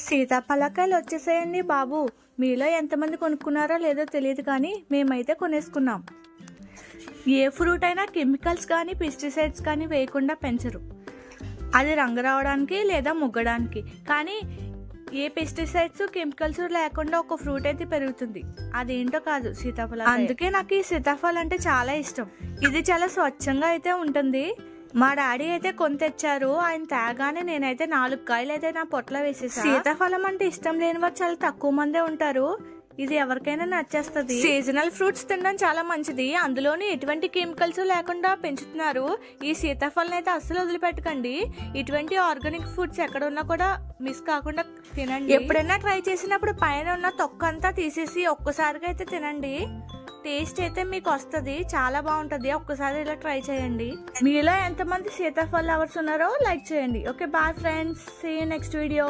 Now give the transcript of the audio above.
సీతాఫలకాయలు వచ్చేసాయండి బాబు. మీలో ఎంతమంది కొనుక్కున్నారో లేదో తెలియదు కానీ మేమైతే కొనేసుకున్నాం. ఏ ఫ్రూట్ అయినా కెమికల్స్ కానీ పెస్టిసైడ్స్ కానీ వేయకుండా పెంచరు. అది రంగు రావడానికి లేదా ముగ్గడానికి. కానీ ఏ పెస్టిసైడ్స్ కెమికల్స్ లేకుండా ఒక ఫ్రూట్ అయితే పెరుగుతుంది. అదేంటో కాదు, సీతాఫలం. అందుకే నాకు ఈ సీతాఫలం అంటే చాలా ఇష్టం. ఇది చాలా స్వచ్ఛంగా అయితే ఉంటుంది. మా డాడీ అయితే కొని తెచ్చారు. ఆయన తేగానే నేనైతే 4 కాయలు అయితే నా పొట్టలో వేసేసాను. సీతాఫలం అంటే ఇష్టం లేని వారు చాలా తక్కువ మందే ఉంటారు. ఇది ఎవరికైనా నచ్చేస్తుంది. సీజనల్ ఫ్రూట్స్ తినడం చాలా మంచిది. అందులోని ఎటువంటి కెమికల్స్ లేకుండా పెంచుతున్నారు. ఈ సీతాఫలం అయితే అస్సలు వదిలిపెట్టకండి. ఇటువంటి ఆర్గానిక్ ఫుడ్స్ ఎక్కడ ఉన్నా కూడా మిస్ కాకుండా తినండి. ఎప్పుడైనా ట్రై చేసినప్పుడు పైన ఉన్న తొక్క అంతా తీసేసి ఒక్కసారిగా అయితే తినండి. టేస్ట్ అయితే మీకు వస్తుంది, చాలా బాగుంటది. ఒక్కసారి ఇలా ట్రై చేయండి. మీలో ఎంతమంది సీతాఫల్ లవర్స్ ఉన్నారో లైక్ చేయండి. Okay, bye friends, see you next video.